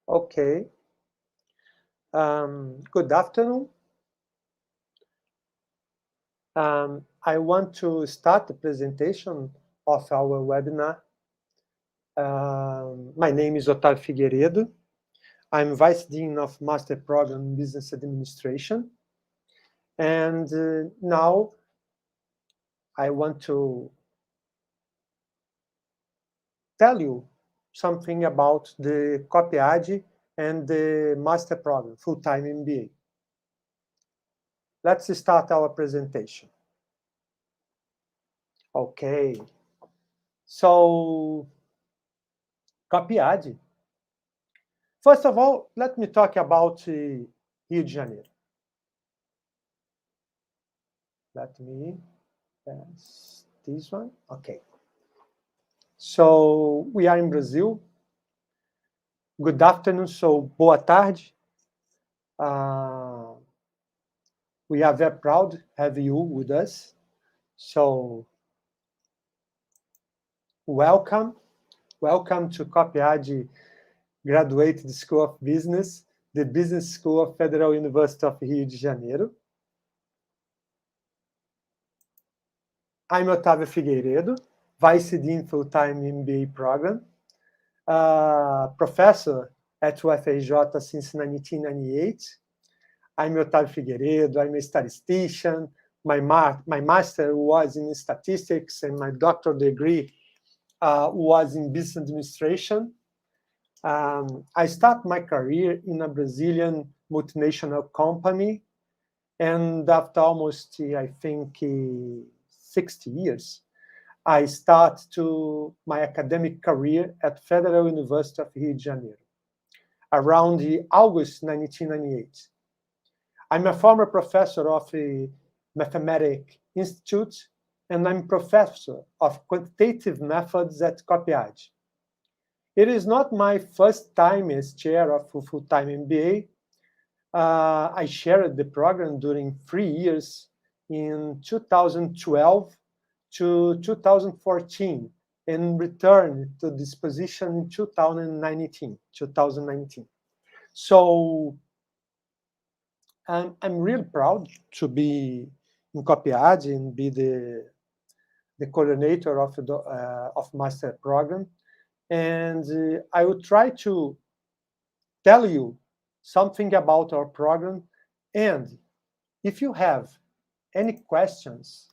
Okay. Good afternoon. I want to start the presentation of our webinar. My name is Otavio Figueiredo. I'm Vice Dean of Master Program in Business Administration. And now I want to tell you something about the COPPEAD and the Master Program, Full-Time MBA. Let's start our presentation. Okay. So, COPPEAD. First of all, let me talk about Rio de Janeiro. Let me pass this one. Okay. So, we are in Brazil. Good afternoon, so boa tarde. We are very proud to have you with us. So, welcome. Welcome to COPPEAD Graduate School of Business, the Business School of Federal University of Rio de Janeiro. I'm Otavio Figueiredo, Vice Dean Full-Time MBA program, professor at UFRJ since 1998. I'm Otavio Figueiredo, I'm a statistician. My master was in statistics and my doctoral degree was in business administration. I started my career in a Brazilian multinational company, and after almost, I think, 60 years, I started my academic career at Federal University of Rio de Janeiro, around August 1998. I'm a former professor of the Mathematics Institute, and I'm professor of quantitative methods at COPPEAD. It is not my first time as chair of Full-Time MBA. I shared the program during 3 years in 2012 to 2014 and returned to this position in 2019. So I'm really proud to be in COPPEAD and be the coordinator of master program. And I will try to tell you something about our program. And if you have any questions,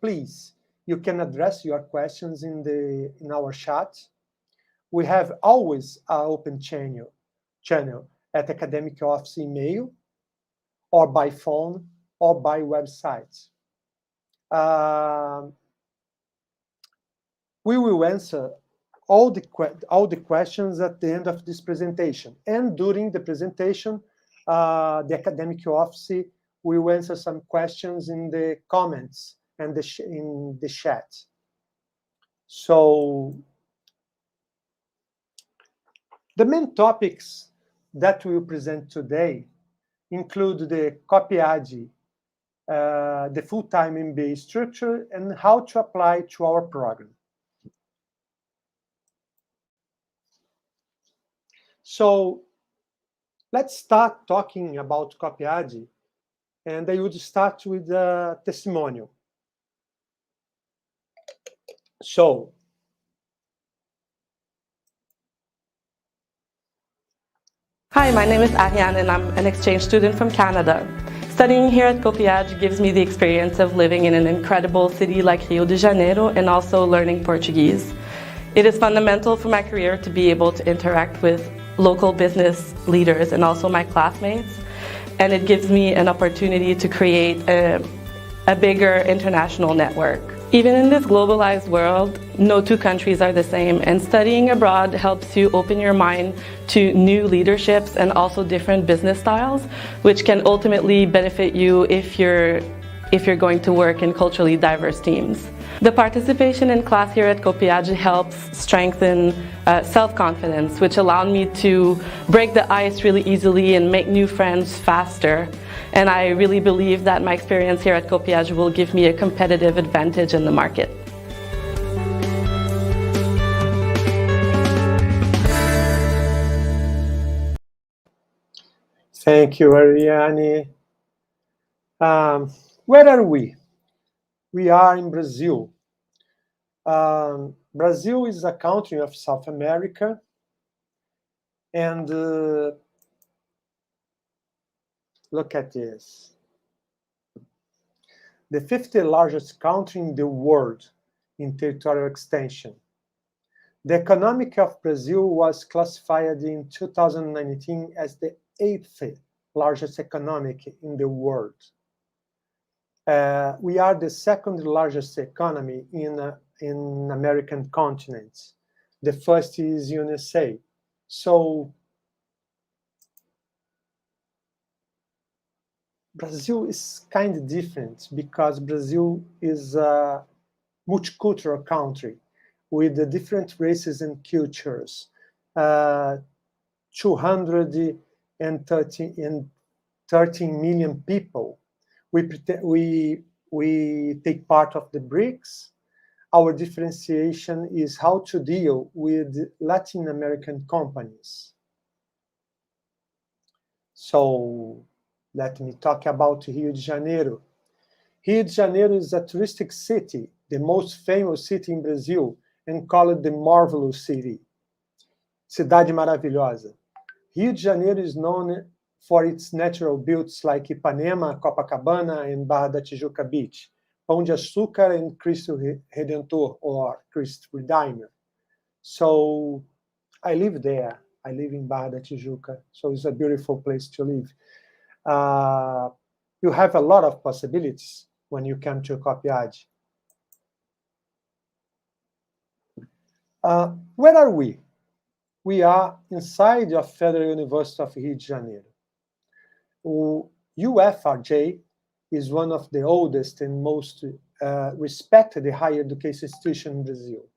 please, you can address your questions in our chat. We have always an open channel at academic office email, or by phone, or by website. We will answer all the questions at the end of this presentation. And during the presentation, the academic office will answer some questions in the comments and in the chat. So the main topics that we will present today include the COPPEAD, the Full-Time MBA structure, and how to apply to our program. So let's start talking about COPPEAD, and I would start with a testimonial. So, hi, my name is Ariane, and I'm an exchange student from Canada. Studying here at COPPEAD gives me the experience of living in an incredible city like Rio de Janeiro and also learning Portuguese. It is fundamental for my career to be able to interact with local business leaders and also my classmates, and it gives me an opportunity to create a bigger international network. Even in this globalized world, no two countries are the same, and studying abroad helps you open your mind to new leaderships and also different business styles, which can ultimately benefit you if you're going to work in culturally diverse teams. The participation in class here at COPPEAD helps strengthen self-confidence, which allowed me to break the ice really easily and make new friends faster. And I really believe that my experience here at COPPEAD will give me a competitive advantage in the market. Thank you, Ariane. Where are we? We are in Brazil. Brazil is a country of South America, and look at this. The 50th largest country in the world in territorial extension. The economy of Brazil was classified in 2019 as the 8th largest economy in the world. We are the second largest economy in American continents. The first is USA. So Brazil is kind of different because Brazil is a multicultural country with the different races and cultures. 213 million people. We take part of the BRICS. Our differentiation is how to deal with Latin American companies. So let me talk about Rio de Janeiro. Rio de Janeiro is a touristic city, the most famous city in Brazil, and called the Marvelous City. Cidade Maravilhosa. Rio de Janeiro is known for its natural beauties like Ipanema, Copacabana, and Barra da Tijuca Beach, Pão de Açúcar and Cristo Redentor, or Christ Redeemer. So I live there. I live in Barra da Tijuca, so it's a beautiful place to live. You have a lot of possibilities when you come to COPPEAD. Where are we? We are inside of Federal University of Rio de Janeiro. UFRJ is one of the oldest and most respected higher education institution in Brazil.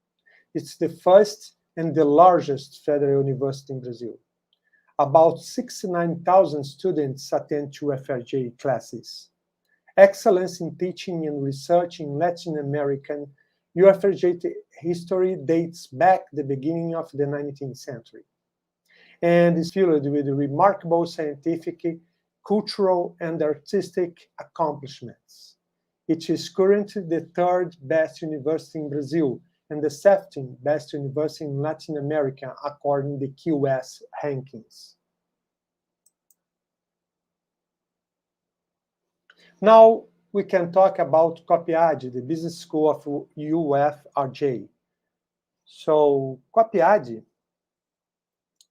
It's the first and the largest federal university in Brazil. About 69,000 students attend UFRJ classes. Excellence in teaching and research in Latin American UFRJ history dates back the beginning of the 19th century and is filled with remarkable scientific, cultural, and artistic accomplishments. It is currently the third best university in Brazil and the 7th best university in Latin America according to the QS rankings. Now we can talk about COPPEAD, the business school of UFRJ. So COPPEAD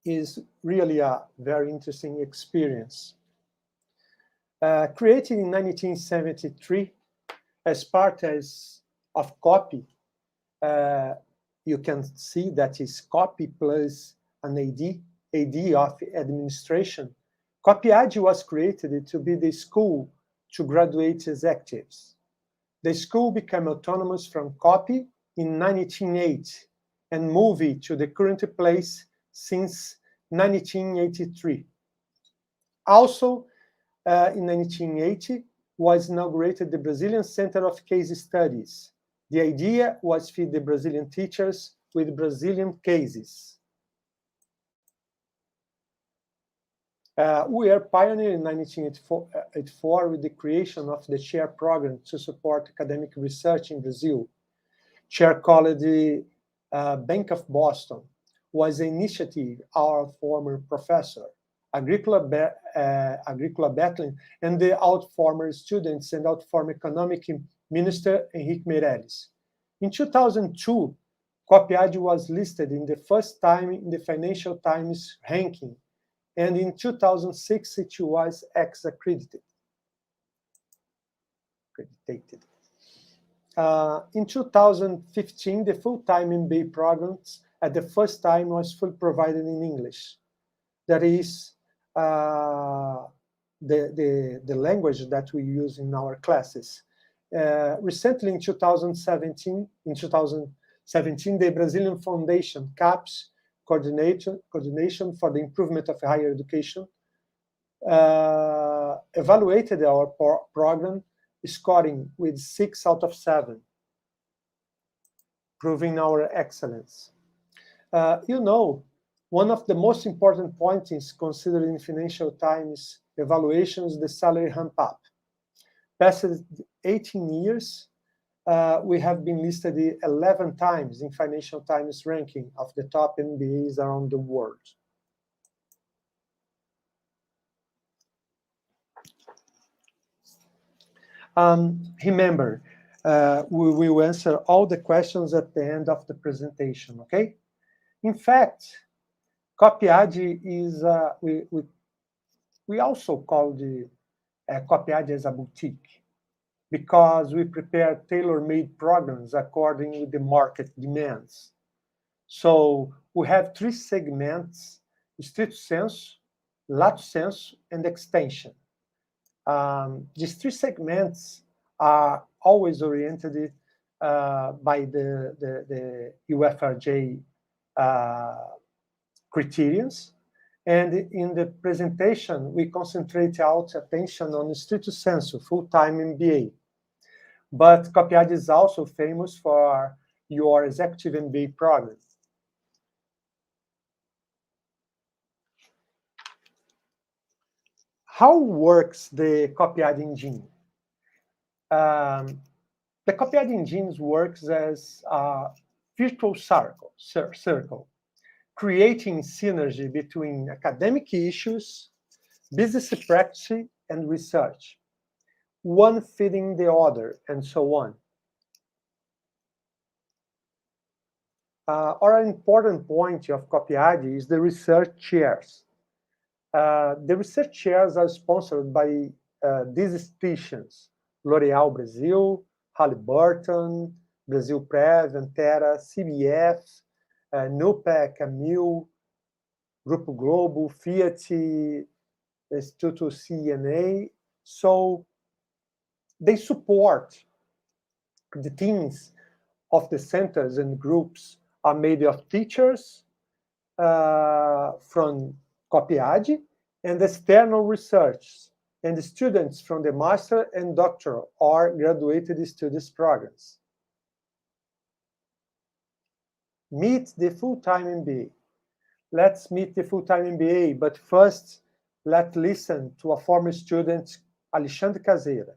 is really a very interesting experience. Created in 1973 as part of COPPE, you can see that is COPPE plus an AD of administration. COPPEAD was created to be the school to graduate executives. The school became autonomous from COPPE in 1980 and moved to the current place since 1983. Also, in 1980, was inaugurated the Brazilian Center of Case Studies. The idea was to feed the Brazilian teachers with Brazilian cases. We are pioneers in 1984 with the creation of the CHAIR program to support academic research in Brazil. CHAIR called the Bank of Boston was an initiative our former professor, Agricola Betlin, and the former students and former economic minister, Henrique Meirelles. In 2002, COPPEAD was listed in the first time in the Financial Times ranking, and in 2006, it was accredited. In 2015, the full-time MBA programs at the first time was fully provided in English. That is the language that we use in our classes. Recently, in 2017, the Brazilian Foundation, CAPES, Coordination for the Improvement of Higher Education, evaluated our program, scoring with 6 out of 7, proving our excellence. One of the most important points considered in Financial Times evaluations, the salary ramp up. Past 18 years, we have been listed 11 times in Financial Times ranking of the top MBAs around the world. Remember, we will answer all the questions at the end of the presentation, okay? In fact, COPPEAD is, we also call the COPPEAD as a boutique because we prepare tailor-made programs according to the market demands. So we have 3 segments: stricto sensu, lato sensu, and extension. These 3 segments are always oriented by the UFRJ criterions. And in the presentation, we concentrate our attention on stricto sensu, full-time MBA. But COPPEAD is also famous for your executive MBA program. How works the COPPEAD engine? The COPPEAD engine works as a virtual circle, creating synergy between academic issues, business practice, and research, one feeding the other, and so on. Our important point of COPPEAD is the research chairs. The research chairs are sponsored by these institutions: L'Oréal Brazil, Halliburton, Brasil Prev, Antera, CBF, NUPEC, Camil, Grupo Globo, Fiat, Instituto CNA. So they support the teams of the centers and groups are made of teachers from COPPEAD and external research, and the students from the master and doctoral or graduated studies programs. Meet the full-time MBA. Let's meet the full-time MBA, but first, let's listen to a former student, Alexandre Caseira.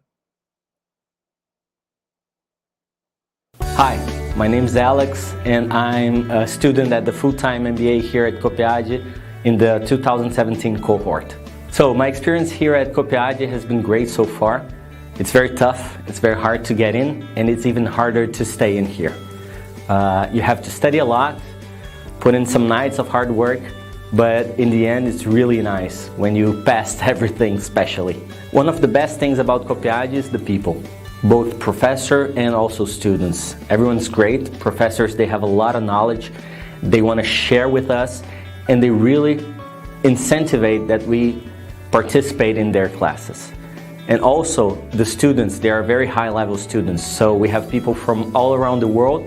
Hi, my name is Alex, and I'm a student at the Full-Time MBA here at COPPEAD in the 2017 cohort. So my experience here at COPPEAD has been great so far. It's very tough, it's very hard to get in, and it's even harder to stay in here. You have to study a lot, put in some nights of hard work, but in the end it's really nice when you passed everything especially. One of the best things about COPPEAD is the people, both professor and also students. Everyone's great. Professors, they have a lot of knowledge, they want to share with us, and they really incentivize that we participate in their classes. And also the students, they are very high level students, so we have people from all around the world,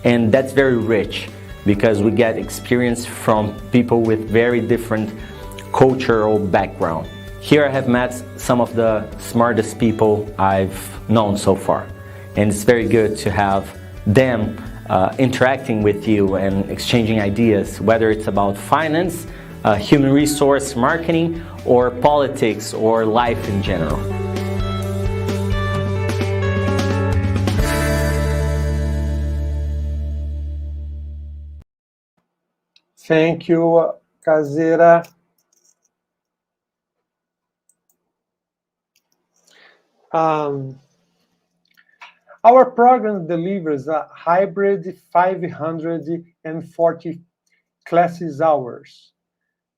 and that's very rich because we get experience from people with very different cultural background. Here I have met some of the smartest people I've known so far, and it's very good to have them interacting with you and exchanging ideas, whether it's about finance, human resource marketing, or politics, or life in general. Thank you, Caseira. Our program delivers a hybrid 540 classes hours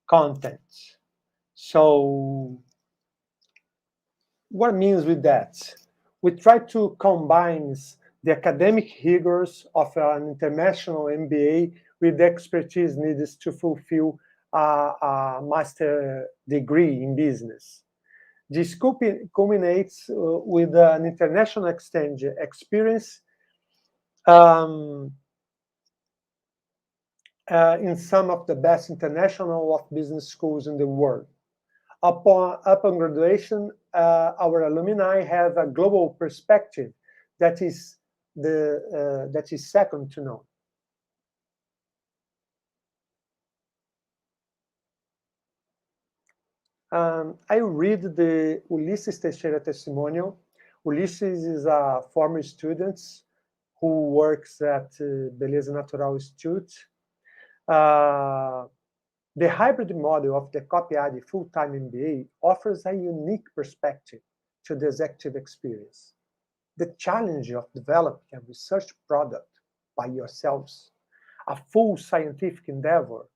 content. So what means with that? We try to combine the academic rigors of an international MBA with the expertise needed to fulfill a master degree in business. This culminates with an international exchange experience in some of the best international of business schools in the world. Upon graduation, our alumni have a global perspective that is second to none. I read the Ulisses Teixeira Testimonial. Ulisses is a former student who works at Beleza Natural Institute. The hybrid model of the COPPEAD Full-Time MBA offers a unique perspective to the executive experience. The challenge of developing a research product by yourselves, a full scientific endeavor,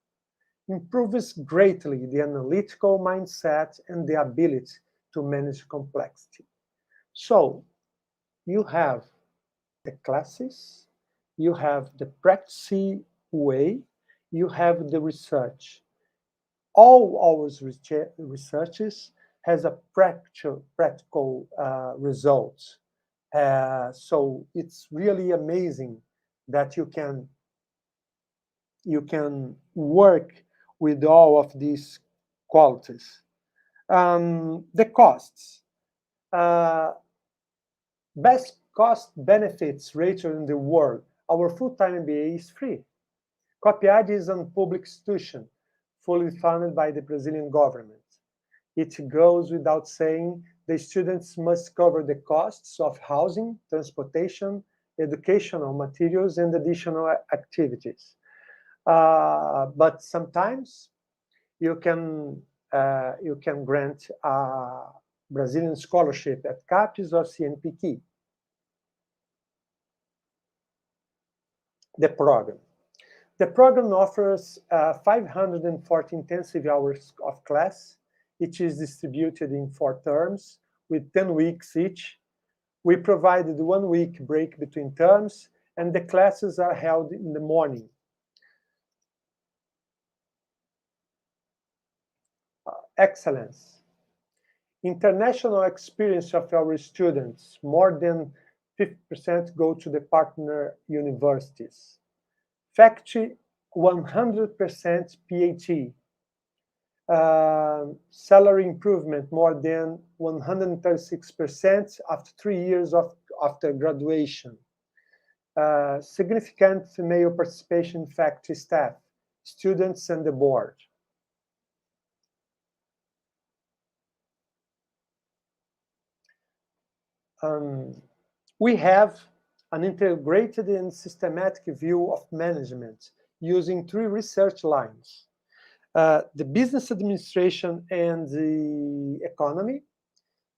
improves greatly the analytical mindset and the ability to manage complexity. So, you have the classes, you have the practice way, you have the research. All our researches has a practical result. So it's really amazing that you can work with all of these qualities. The costs. Best cost benefits rated in the world. Our full-time MBA is free. COPPEAD is a public institution, fully funded by the Brazilian government. It goes without saying the students must cover the costs of housing, transportation, educational materials, and additional activities. But sometimes you can grant a Brazilian scholarship at CAPES or CNPq. The program. The program offers 540 intensive hours of class. It is distributed in 4 terms with 10 weeks each. We provided 1 week break between terms, and the classes are held in the morning. Excellence. International experience of our students, more than 50% go to the partner universities. Faculty, 100% PhD. Salary improvement, more than 136% after 3 years after graduation. Significant female participation in faculty staff, students, and the board. We have an integrated and systematic view of management using 3 research lines. The business administration and the economy.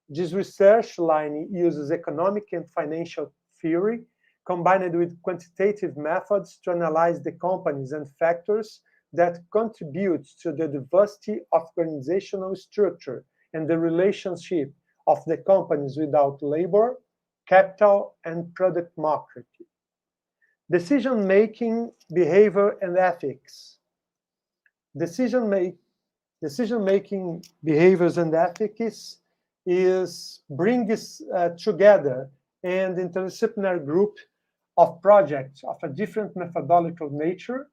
This research line uses economic and financial theory combined with quantitative methods to analyze the companies and factors that contribute to the diversity of organizational structure and the relationship of the companies without labor, capital, and product market. Decision-making, behavior, and ethics. Decision-making, behaviors, and ethics brings together an interdisciplinary group of projects of a different methodological nature,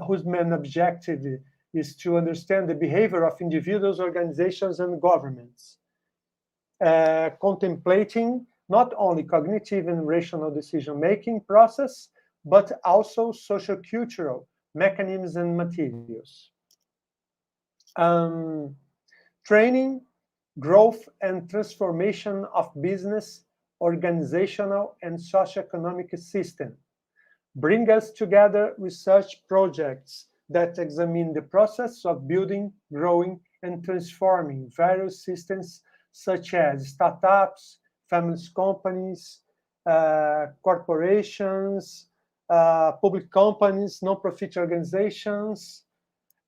whose main objective is to understand the behavior of individuals, organizations, and governments, contemplating not only cognitive and rational decision-making process, but also socio-cultural mechanisms and materials. Training, growth, and transformation of business, organizational, and socioeconomic system. Bring us together research projects that examine the process of building, growing, and transforming various systems such as startups, family companies, corporations, public companies, non-profit organizations,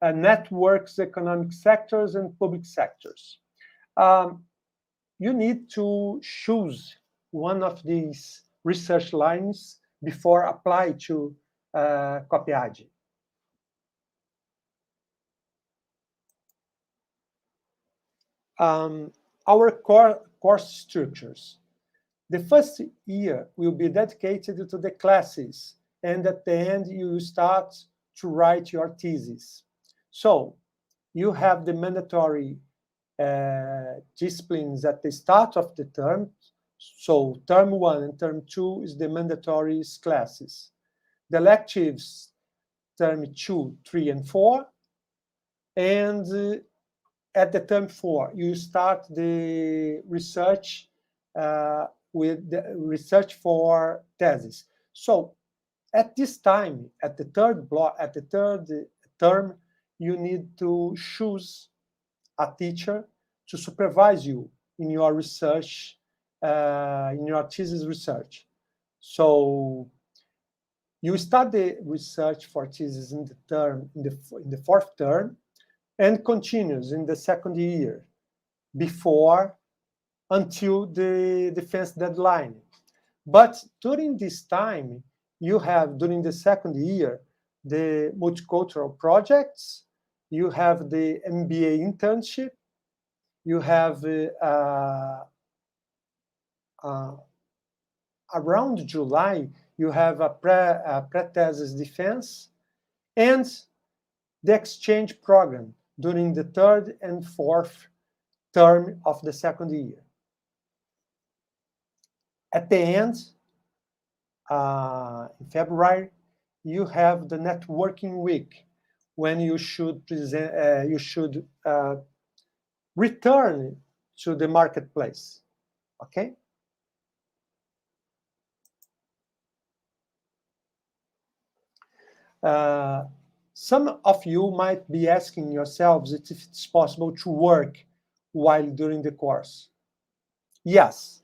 networks, economic sectors, and public sectors. You need to choose one of these research lines before apply to COPPEAD. Our course structures. The first year will be dedicated to the classes, and at the end you will start to write your thesis. So you have the mandatory disciplines at the start of the term. So term 1 and term 2 is the mandatory classes. The electives, term 2, 3, and 4, and at the term 4, you start the research with the research for thesis. So at this time, at the third term, you need to choose a teacher to supervise you in your research, in your thesis research. So you start the research for thesis in the fourth term, and continues in the second year until the defense deadline. But during this time, you have, during the second year, the multicultural projects, you have the MBA internship, you have around July, you have a pre-thesis defense, and the exchange program during the third and fourth term of the second year. At the end, in February, you have the networking week, when you should return to the marketplace. Okay. Some of you might be asking yourselves if it's possible to work while during the course. Yes,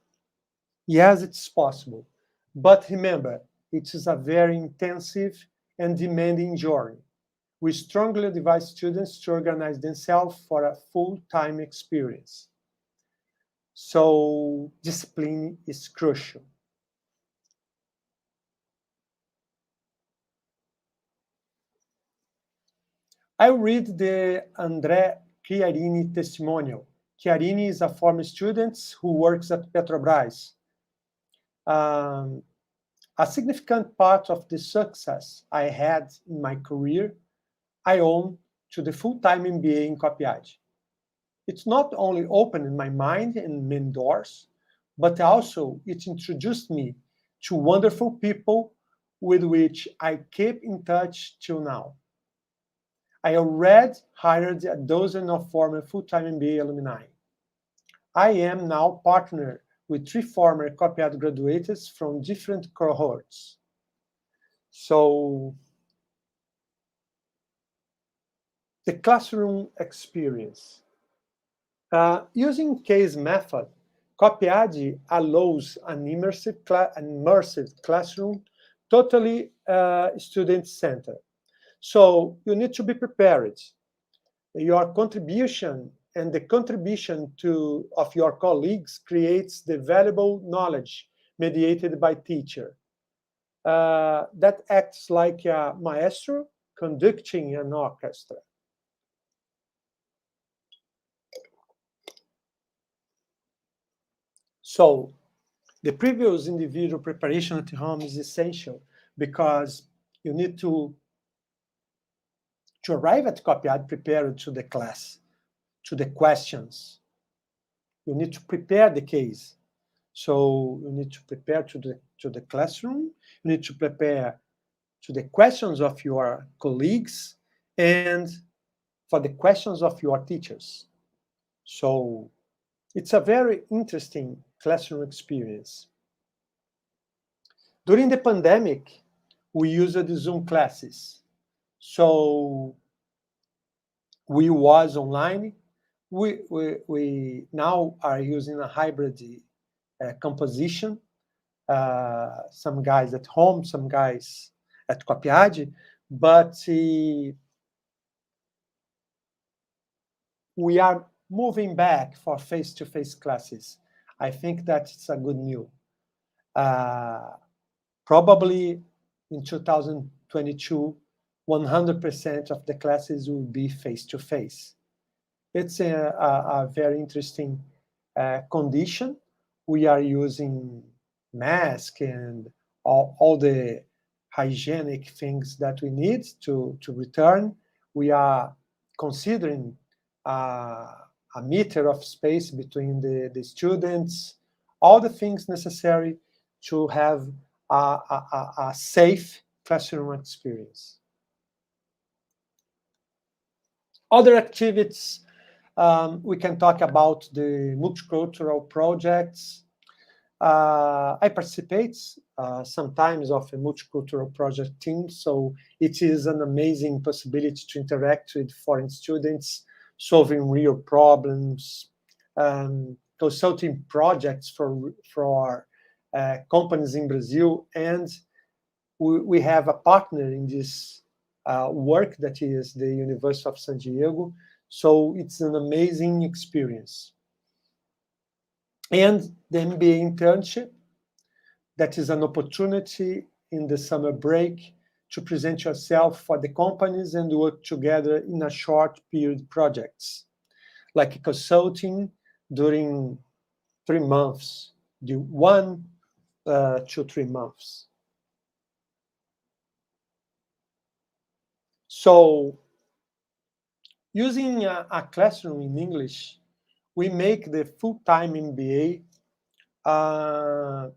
it's possible. But remember, it is a very intensive and demanding journey. We strongly advise students to organize themselves for a full-time experience. So discipline is crucial. I read the André Chiarini testimonial. Chiarini is a former student who works at Petrobras. A significant part of the success I had in my career, I owe to the full-time MBA in COPPEAD. It's not only opened my mind and many doors, but also it introduced me to wonderful people with which I keep in touch till now. I already hired a dozen of former full-time MBA alumni. I am now partnered with 3 former COPPEAD graduates from different cohorts. So, the classroom experience. Using case method, COPPEAD allows an immersive classroom, totally student-centered. So you need to be prepared. Your contribution and the contribution of your colleagues creates the valuable knowledge mediated by teacher. That acts like a maestro conducting an orchestra. So the previous individual preparation at home is essential because you need to arrive at COPPEAD prepared to the class, to the questions. You need to prepare the case. So you need to prepare to the classroom, you need to prepare to the questions of your colleagues and for the questions of your teachers. So it's a very interesting classroom experience. During the pandemic, we used the Zoom classes. So we was online. We now are using a hybrid composition. Some guys at home, some guys at COPPEAD, but we are moving back for face-to-face classes. I think that it's a good news. Probably in 2022, 100% of the classes will be face-to-face. It's a very interesting condition. We are using masks and all the hygienic things that we need to return. We are considering a meter of space between the students, all the things necessary to have a safe classroom experience. Other activities We can talk about the multicultural projects. I participate sometimes of a multicultural project team, so it is an amazing possibility to interact with foreign students, solving real problems, consulting projects for companies in Brazil, and we have a partner in this work that is the University of San Diego. So it's an amazing experience. And the MBA internship, that is an opportunity in the summer break to present yourself for the companies and work together in a short period projects, like consulting during 3 months, do 1 to 3 months. So using a classroom in English, we make the full-time MBA an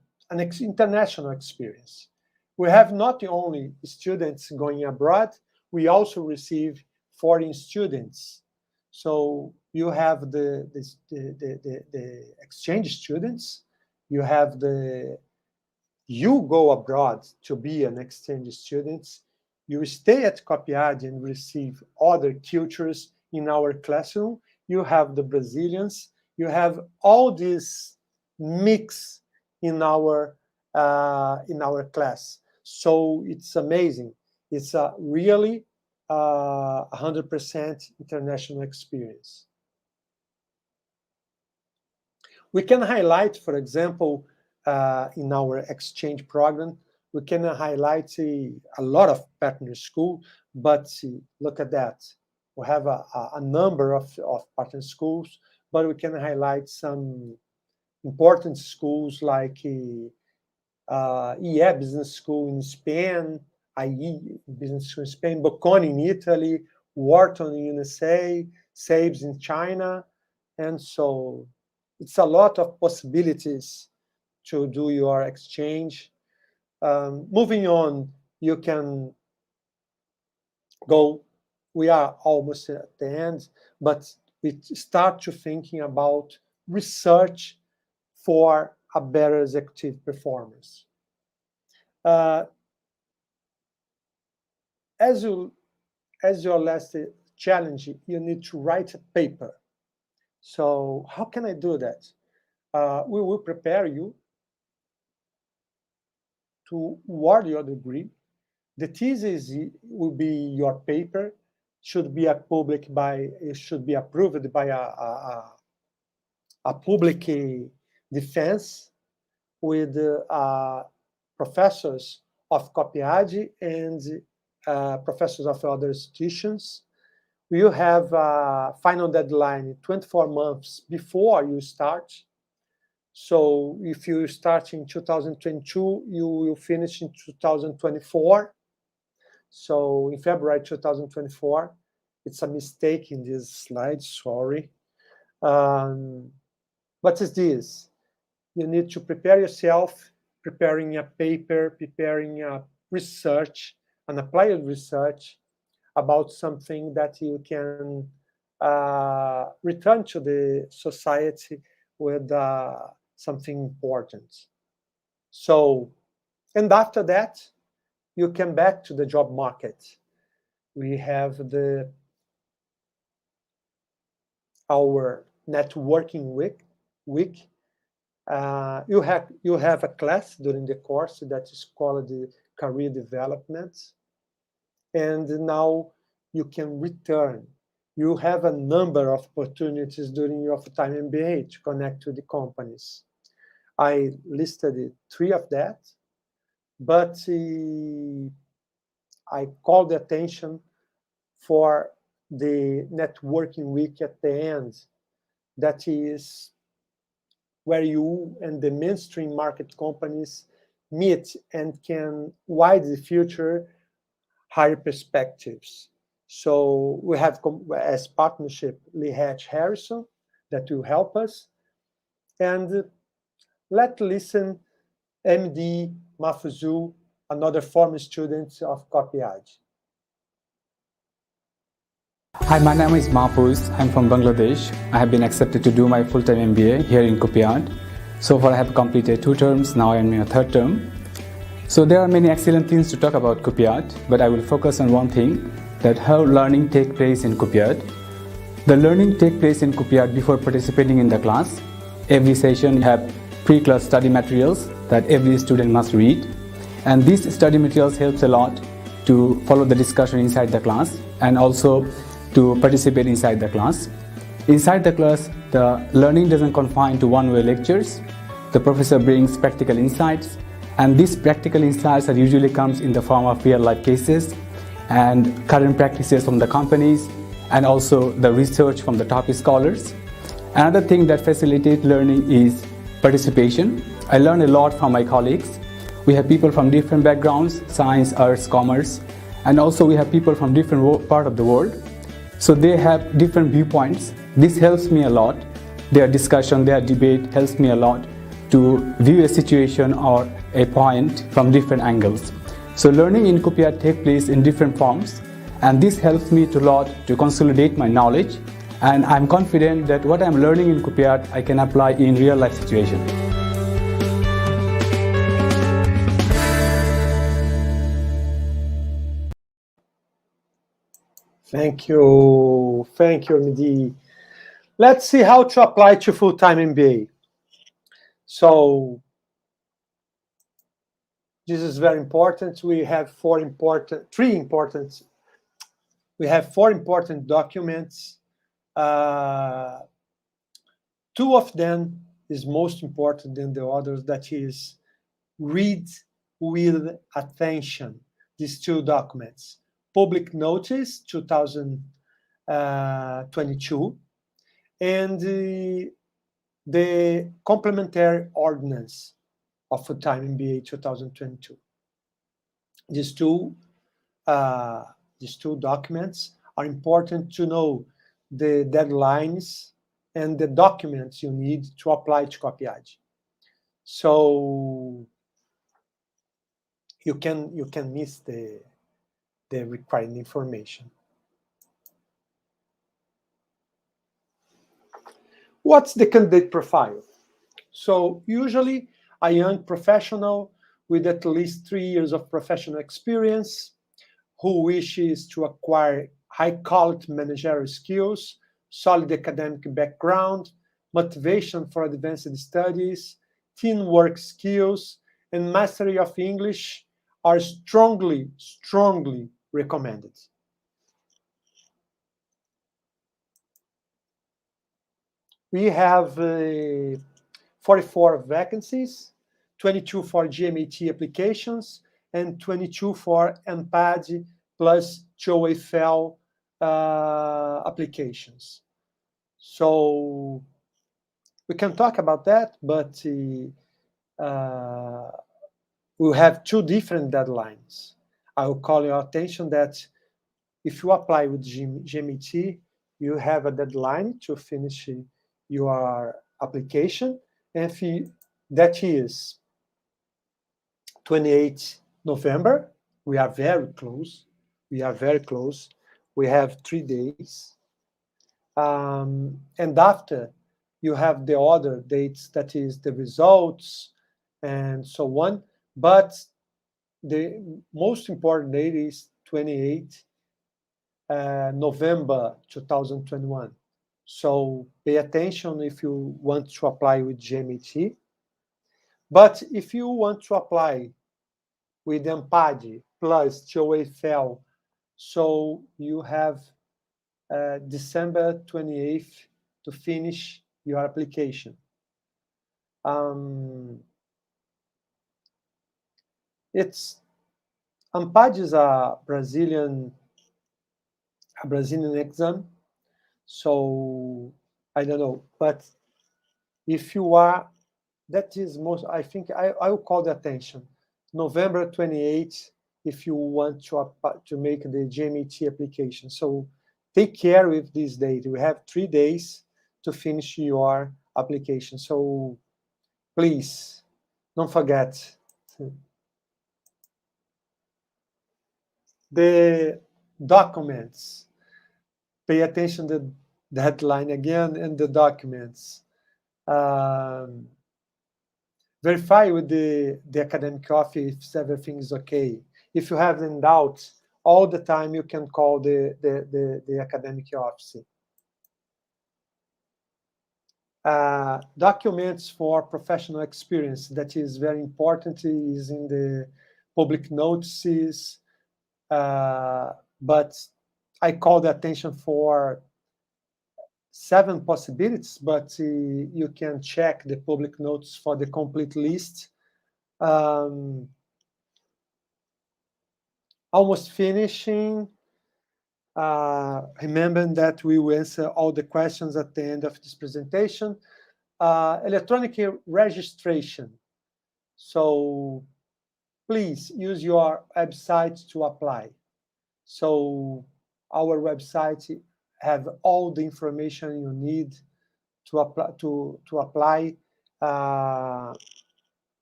international experience. We have not only students going abroad, we also receive foreign students. So you have the exchange students, you have you go abroad to be an exchange student, you stay at COPPEAD and receive other cultures in our classroom, you have the Brazilians, you have all this mix in our class. So it's amazing. It's a really 100% international experience. We can highlight, for example, in our exchange program, we can highlight a lot of partner schools, but look at that. We have a number of partner schools, but we can highlight some important schools like IE Business School in Spain, IE Business School in Spain, Bocconi in Italy, Wharton in USA, SABES in China, and so it's a lot of possibilities to do your exchange. Moving on, you can go, we are almost at the end, but we start to thinking about research for a better executive performance. As your last challenge, you need to write a paper. So how can I do that? We will prepare you to award your degree. The thesis will be your paper, should be approved by a public defense with professors of COPPEAD and professors of other institutions. You have a final deadline 24 months before you start. So if you start in 2022, you will finish in 2024. So in February 2024, it's a mistake in this slide, sorry. What is this? You need to prepare yourself, preparing a paper, preparing a research, an applied research about something that you can return to the society with something important. So, and after that, you come back to the job market. We have our networking week. You have a class during the course that is called the career development, and now you can return. You have a number of opportunities during your full-time MBA to connect to the companies. I listed 3 of that, but I called the attention for the networking week at the end. That is where you and the mainstream market companies meet and can widen the future higher perspectives. So we have as partnership Lee Hatch Harrison that will help us. And let's listen MD Mafuzu, another former student of COPPEAD. Hi, my name is Mahfouz. I'm from Bangladesh. I have been accepted to do my full-time MBA here in COPPEAD. So far I have completed 2 terms, now I am in a 3rd term. So there are many excellent things to talk about COPPEAD, but I will focus on one thing, that how learning takes place in COPPEAD. The learning takes place in COPPEAD before participating in the class. Every session have pre-class study materials that every student must read. And these study materials helps a lot to follow the discussion inside the class and also to participate inside the class. Inside the class, the learning doesn't confine to one-way lectures. The professor brings practical insights, and these practical insights are usually comes in the form of real-life cases and current practices from the companies and also the research from the top scholars. Another thing that facilitates learning is participation. I learn a lot from my colleagues. We have people from different backgrounds, science, arts, commerce, and also we have people from different parts of the world. So they have different viewpoints. This helps me a lot. Their discussion, their debate helps me a lot to view a situation or a point from different angles. So learning in COPPEAD takes place in different forms, and this helps me a lot to consolidate my knowledge, and I'm confident that what I'm learning in COPPEAD I can apply in real life situations. Thank you, MD. Let's see how to apply to full-time MBA. So this is very important. We have four important documents. 2 of them is most important than the others. That is, read with attention these 2 documents. Public Notice 2022 and the Complementary Ordinance of Full-Time MBA 2022. These two documents are important to know the deadlines and the documents you need to apply to COPPEAD. So you can miss the required information. What's the candidate profile? So usually a young professional with at least 3 years of professional experience who wishes to acquire high-quality managerial skills, solid academic background, motivation for advanced studies, teamwork skills, and mastery of English are strongly recommended. We have 44 vacancies, 22 for GMAT applications, and 22 for MPAD plus TOEFL applications. So we can talk about that, but we'll have 2 different deadlines. I will call your attention that if you apply with GMAT, you have a deadline to finish your application, and that is 28 November. We are very close. We have 3 days. And after, you have the other dates, that is the results and so on. But the most important date is 28 November 2021. So pay attention if you want to apply with GMAT. But if you want to apply with MPAD plus TOEFL, so you have December 28th to finish your application. MPAD is a Brazilian exam, so I don't know, but if you are, that is most, I think I will call the attention. November 28th, if you want to make the GMAT application. So take care with this date. We have 3 days to finish your application. So please, don't forget. The documents. pay attention to the headline again and the documents. Verify with the academic office if everything is okay. If you have any doubts, all the time you can call the academic office. Documents for professional experience, that is very important, is in the public notices, but I call the attention for 7 possibilities, but you can check the public notes for the complete list. Almost finishing. Remember that we will answer all the questions at the end of this presentation. Electronic registration. So please use your website to apply. So our website have all the information you need to apply.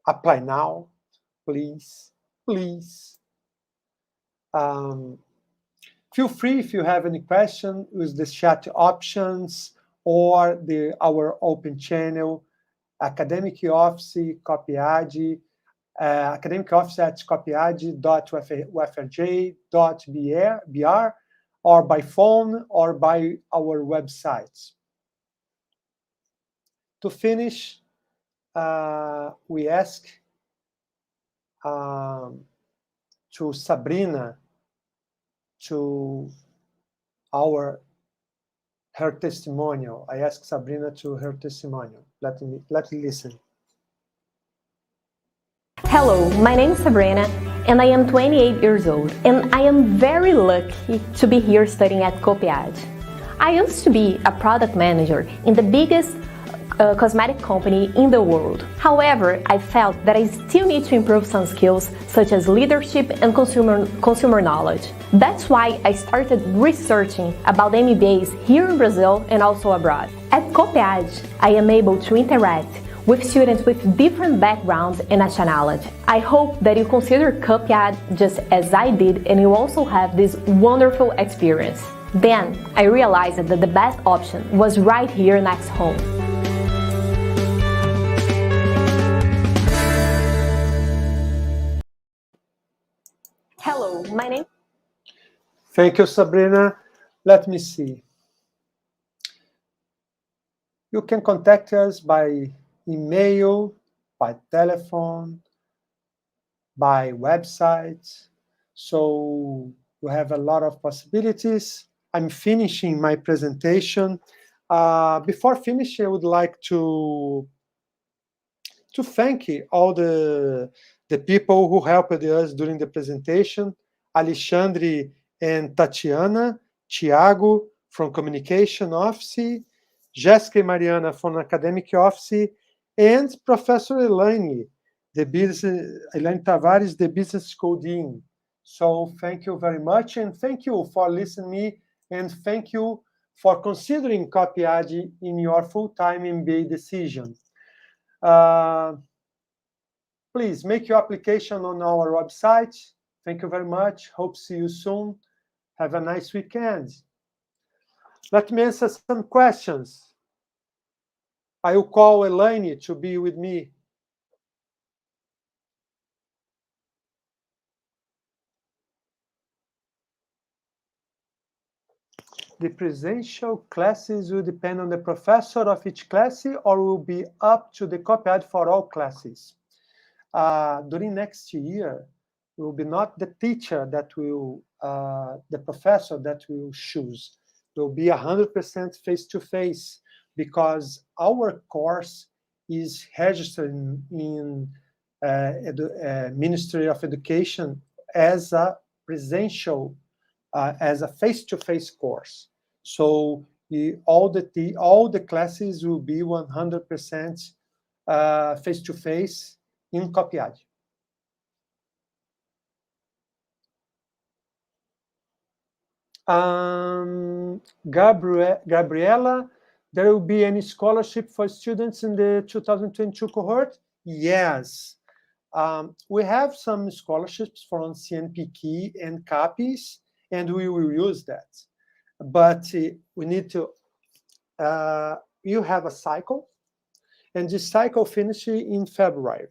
Apply now, please. Feel free, if you have any question, use the chat options or our open channel, academic office, COPPEAD, academic office at COPPEAD-UFRJ.br, or by phone or by our website. To finish, we ask to Sabrina to her testimonial. I ask Sabrina to her testimonial. Let me listen. Hello, my name is Sabrina and I am 28 years old and I am very lucky to be here studying at COPPEAD. I used to be a product manager in the biggest cosmetic company in the world. However, I felt that I still need to improve some skills such as leadership and consumer knowledge. That's why I started researching about MBAs here in Brazil and also abroad. At COPPEAD, I am able to interact with students with different backgrounds and nationality. I hope that you consider COPPEAD just as I did and you also have this wonderful experience. Then, I realized that the best option was right here next home. Hello, my name. Thank you, Sabrina. Let me see. You can contact us by email, by telephone, by website. So we have a lot of possibilities. I'm finishing my presentation. Before finishing, I would like to thank all the people who helped us during the presentation, Alexandre and Tatiana, Tiago from Communication Office, Jessica and Mariana from Academic Office, and Professor Elaine Tavares, the Business School Dean. So thank you very much, and thank you for listening to me, and thank you for considering COPPEAD in your full-time MBA decision. Please make your application on our website. Thank you very much. Hope to see you soon. Have a nice weekend. Let me answer some questions. I will call Elaine to be with me. The presential classes will depend on the professor of each class or will be up to the COPPEAD for all classes. During next year, it will be not the teacher that will, the professor that will choose. It will be 100% face-to-face because our course is registered in Ministry of Education as a presential, as a face-to-face course. So all the classes will be 100% face-to-face in COPPEAD. Gabriela, there will be any scholarship for students in the 2022 cohort? Yes. We have some scholarships from CNPq and CAPES, and we will use that. but we need to, you have a cycle, and this cycle finishes in February.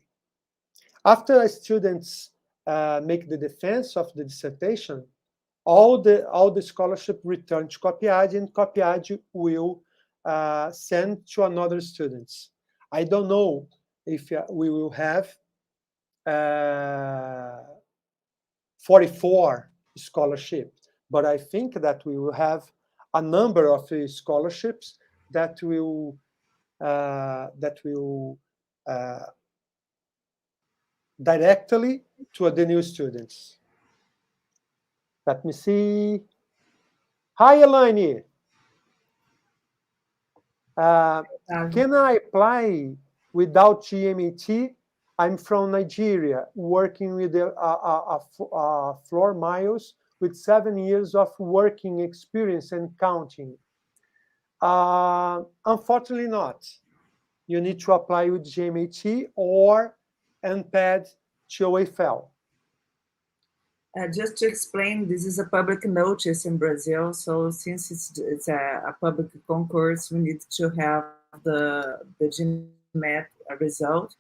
After students make the defense of the dissertation, all the scholarship return to COPPEAD, and COPPEAD will send to another students. I don't know if we will have 44 scholarships, but I think that we will have a number of scholarships that will directly to the new students. Let me see. Hi, Elaine. Can I apply without GMAT? I'm from Nigeria, working with floor miles with 7 years of working experience and counting. Unfortunately not. You need to apply with GMAT or NPAD TOEFL. Just to explain, this is a public notice in Brazil. So since it's a public concourse, we need to have the GMAT result.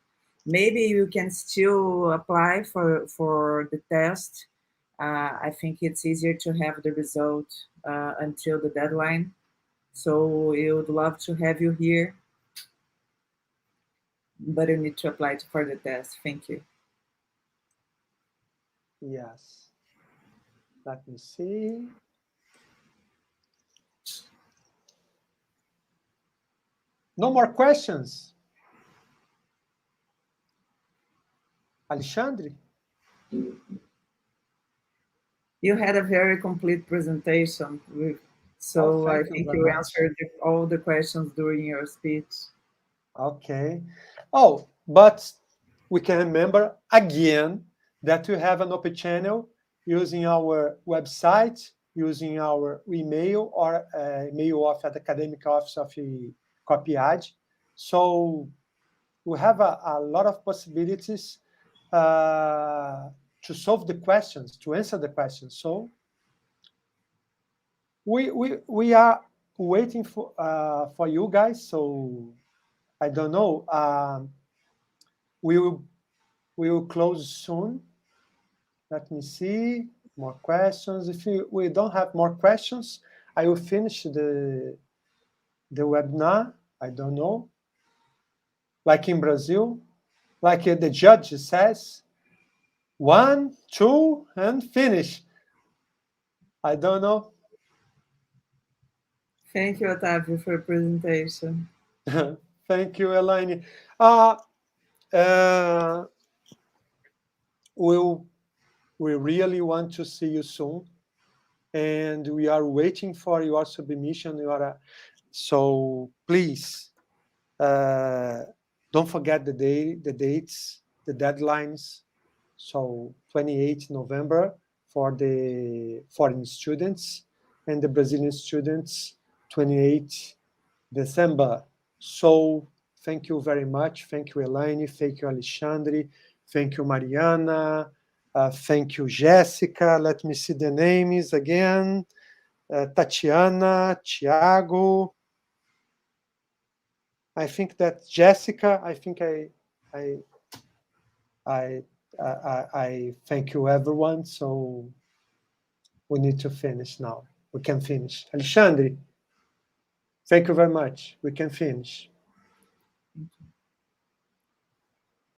Maybe you can still apply for the test. I think it's easier to have the result until the deadline. So we would love to have you here, but you need to apply for the test. Thank you. Yes. Let me see. No more questions? Alexandre? You had a very complete presentation. So I think you answered all the questions during your speech. Okay. Oh, but we can remember again that we have an open channel using our website, using our email or email of the academic office of COPPEAD. So we have a lot of possibilities to solve the questions, to answer the questions. So we are waiting for you guys. So I don't know. We will close soon. Let me see more questions. If we don't have more questions, I will finish the webinar. I don't know. Like in Brazil, like the judge says, 1, 2, and finish. I don't know. Thank you, Otavio, for your presentation. Thank you, Elaine. We really want to see you soon, and we are waiting for your submission. So please don't forget the dates, the deadlines. So 28 November for the foreign students, and the Brazilian students 28 December. So thank you very much. Thank you, Elaine. Thank you, Alexandre. Thank you, Mariana. Thank you, Jessica. Let me see the names again. Tatiana, Thiago. I think that Jessica. I think I thank you, everyone. So we need to finish now. We can finish. Alexandre, thank you very much. We can finish.